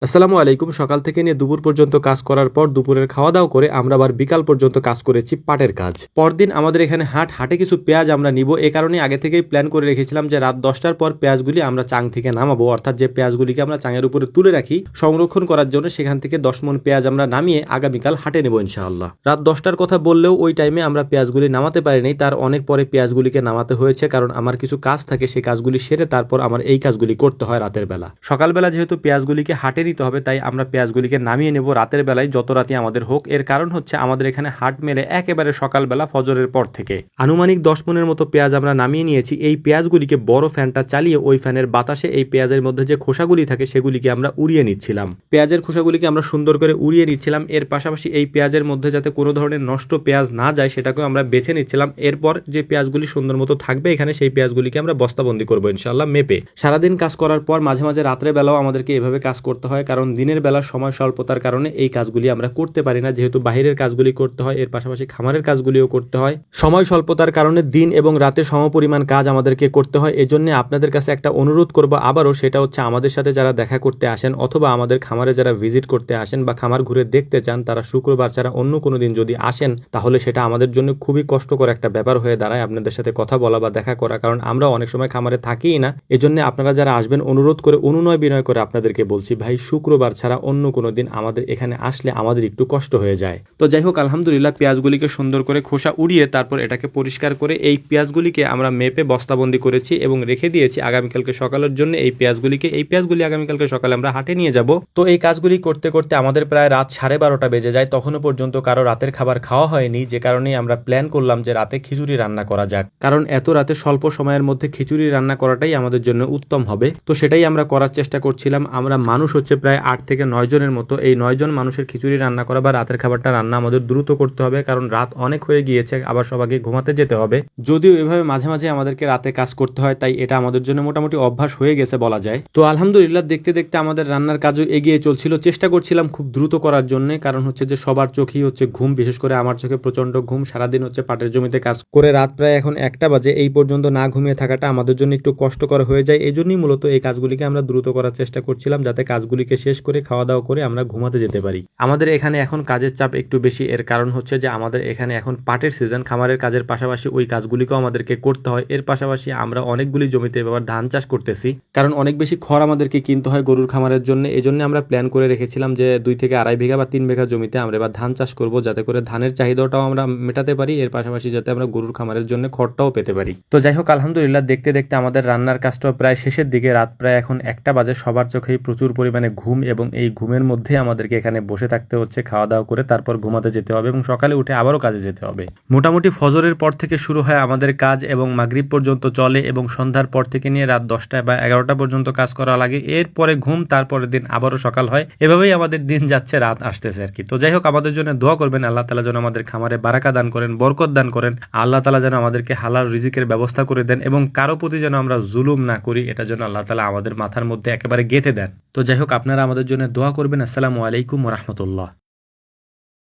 আসসালামু আলাইকুম। সকাল থেকে নিয়ে দুপুর পর্যন্ত কাজ করার পর দুপুরের খাওয়া দাওয়া করে আমরা আবার বিকাল পর্যন্ত কাজ করেছি পাটের কাজ। পরদিন আমাদের এখানে হাটে কিছু পেঁয়াজ আমরা নিব, এ কারণে আগে থেকেই প্ল্যান করে রেখেছিলাম যে রাত 10টার পর পেঁয়াজগুলি আমরা চাং থেকে নামাবো, অর্থাৎ যে পেঁয়াজগুলিকে আমরা চাঙের উপরে তুলে রাখি সংরক্ষণ করার জন্য, সেখান থেকে 10 মণ পেঁয়াজ আমরা নামিয়ে আগামীকাল হাটে নেব ইনশাআল্লাহ। রাত 10টার কথা বললেও ওই টাইমে আমরা পেঁয়াজগুলি নামাতে পারিনি, তার অনেক পরে পেঁয়াজগুলিকে নামাতে হয়েছে, কারণ আমার কিছু কাজ থাকে, সেই কাজগুলি সেরে তারপর আমার এই কাজগুলি করতে হয় রাতের বেলা। সকালবেলা যেহেতু পেঁয়াজগুলিকে হাটে নিতে হবে, তাই আমরা পেঁয়াজগুলিকে নামিয়ে নেব রাতের বেলায়, যত রাতি আমাদের হোক। এর কারণ হচ্ছে আমাদের এখানে হাট মেলে একেবারে সকালবেলা ফজরের পর থেকে। আনুমানিক 10 মণের মতো পেঁয়াজ আমরা নামিয়ে নিয়েছি। এই পেঁয়াজগুলিকে বড় ফ্যানটা চালিয়ে ওই ফ্যানের বাতাসে এই পেঁয়াজের মধ্যে যে খোসাগুলি থাকে সেগুলিকে আমরা উড়িয়ে নিচ্ছিলাম। পেঁয়াজের খোসাগুলিকে আমরা সুন্দর করে উড়িয়ে নিচ্ছিলাম। এর পাশাপাশি এই পেঁয়াজের মধ্যে যাতে কোনো ধরনের নষ্ট পেঁয়াজ না যায় সেটাকেও আমরা বেছে নিচ্ছিলাম। এরপর যে পেঁয়াজগুলি সুন্দর মতো থাকবে এখানে, সেই পেঁয়াজগুলিকে আমরা বস্তাবন্দি করবো ইনশাআল্লাহ মেপে। সারাদিন কাজ করার পর মাঝে মাঝে রাত্রে বেলাও আমাদেরকে এভাবে কাজ করতে হয়, কারণ দিনের বেলা সময় স্বল্পতার কারণে এই কাজগুলি আমরা করতে পারি না। যেহেতু বাহিরের কাজগুলি করতে হয়, এর পাশাপাশি খামারের কাজগুলিও করতে হয়, সময় স্বল্পতার কারণে দিন এবং রাতে সমপরিমাণ কাজ আমাদেরকে করতে হয়। এজন্য আপনাদের কাছে একটা অনুরোধ করব আবারও, সেটা হচ্ছে আমাদের সাথে যারা দেখা করতে আসেন অথবা আমাদের খামারে যারা ভিজিট করতে আসেন বা খামার ঘুরে দেখতে চান, তারা শুক্রবার ছাড়া অন্য কোনো দিন যদি আসেন তাহলে সেটা আমাদের জন্য খুবই কষ্টকর একটা ব্যাপার হয়ে দাঁড়ায় আপনাদের সাথে কথা বলা বা দেখা করা, কারণ আমরা অনেক সময় খামারে থাকিই না। এজন্য আপনারা যারা আসবেন অনুরোধ করে অনুনয় বিনয় করে আপনাদেরকে বলছি, ভাই শুক্রবার ছাড়া অন্য কোনো দিন আমাদের এখানে আসলে আমাদের একটু কষ্ট হয়ে যায়। তো যাই হোক, আলহামদুলিল্লাহ পেঁয়াজগুলিকে সুন্দর করে খোসা উড়িয়ে তারপর এটাকে পরিষ্কার করে এই পেঁয়াজগুলিকে আমরা মেপে বস্তাবন্দি করেছি এবং রেখে দিয়েছি আগামীকালকে সকালের জন্য। এই পেঁয়াজগুলি আগামীকালকে সকালে আমরা হাটে নিয়ে যাব। তো এই কাজগুলি করতে করতে আমাদের প্রায় রাত 12:30 বেজে যায়। তখনও পর্যন্ত কারো রাতের খাবার খাওয়া হয়নি, যে কারণে আমরা প্ল্যান করলাম যে রাতে খিচুড়ি রান্না করা যাক, কারণ এত রাতে স্বল্প সময়ের মধ্যে খিচুড়ি রান্না করাটাই আমাদের জন্য উত্তম হবে। তো সেটাই আমরা করার চেষ্টা করছিলাম। আমরা মানুষ হচ্ছে প্রায় 8 থেকে 9 জনের মতো। এই 9 জন মানুষের খিচুড়ি রান্না করা বা রাতের খাবারটা রান্না আমাদের দ্রুত করতে হবে, কারণ রাত অনেক হয়ে গিয়েছে, আবার সবাইকে ঘুমাতে যেতে হবে। যদিও এভাবে মাঝে মাঝে আমাদেরকে রাতে কাজ করতে হয়, তাই এটা আমাদের জন্য মোটামুটি অভ্যাস হয়ে গেছে বলা যায়। তো আলহামদুলিল্লাহ দেখতে দেখতে আমাদের রান্নার কাজও এগিয়ে চলছিল। চেষ্টা করছিলাম খুব দ্রুত করার জন্য, কারণ হচ্ছে যে সবার চোখেই হচ্ছে ঘুম, বিশেষ করে আমার চোখে প্রচন্ড ঘুম। সারাদিন হচ্ছে পাটের জমিতে কাজ করে রাত প্রায় এখন 1টা বাজে, এই পর্যন্ত না ঘুমিয়ে থাকাটা আমাদের জন্য একটু কষ্টকর হয়ে যায়। এই জন্যই মূলত এই কাজগুলিকে আমরা দ্রুত করার চেষ্টা করছিলাম, যাতে কাজগুলিকে শেষ করে খাওয়া দাওয়া করে আমরা ঘুমাতে যেতে পারি। আমাদের এখানে এখন কাজের চাপ একটু বেশি। এর কারণ হচ্ছে যে আমাদের এখানে এখন পাটের সিজন, খামারের কাজের পাশাপাশি ওই কাজগুলিকেও আমাদেরকে করতে হয়। এর পাশাপাশি আমরা অনেকগুলি জমিতে এবার ধান চাষ করতেছি, কারণ অনেক বেশি খড় আমাদেরকে কিনতে হয় গরুর খামারের জন্য। এই জন্য আমরা প্ল্যান করে রেখেছিলাম যে 2 থেকে আড়াই বিঘা বা 3 বিঘা জমিতে আমরা এবার ধান চাষ করব, যাতে করে ধানের চাহিদাটাও আমরা মেটাতে পারি, এর পাশাপাশি যাতে আমরা গরুর খামারের জন্য খড়টাও পেতে পারি। তো যাই হোক, আলহামদুলিল্লাহ দেখতে দেখতে আমাদের রান্নার কাজটাও প্রায় শেষের দিকে। রাত প্রায় এখন 1টা বাজে। সবার চোখেই প্রচুর পরিমাণে ঘুম এবং এই ঘুমের মধ্যে আমাদেরকে এখানে বসে থাকতে হচ্ছে, খাওয়া দাওয়া করে তারপর ঘুমাতে যেতে হবে এবং সকালে উঠে আবারও কাজে যেতে হবে। মোটামুটি ফজরের পর থেকে শুরু হয় আমাদের কাজ এবং মাগরিব পর্যন্ত চলে, এবং সন্ধ্যার পর থেকে নিয়ে রাত 10টা বা 11টা পর্যন্ত কাজ করা লাগে। এরপরে ঘুম, তারপরের দিন আবারও সকাল হয়। এভাবেই আমাদের দিন যাচ্ছে, রাত আসতেছে আর কি। তো যাই হোক, আমাদের জন্য দোয়া করবেন, আল্লাহ তাআলা যেন আমাদের খামারে বারাকা দান করেন, বরকত দান করেন। আল্লাহ তাআলা যেন আমাদেরকে হালাল রিজিকের ব্যবস্থা করে দেন এবং কারো প্রতি যেন আমরা জুলুম না করি, এটা যেন আল্লাহ তাআলা আমাদের মাথার মধ্যে একেবারে গেঁথে দেন। তো যাই হোক, আপনারা আমাদের জন্য দোয়া করবেন। আসসালামু আলাইকুম ওয়া রাহমাতুল্লাহ।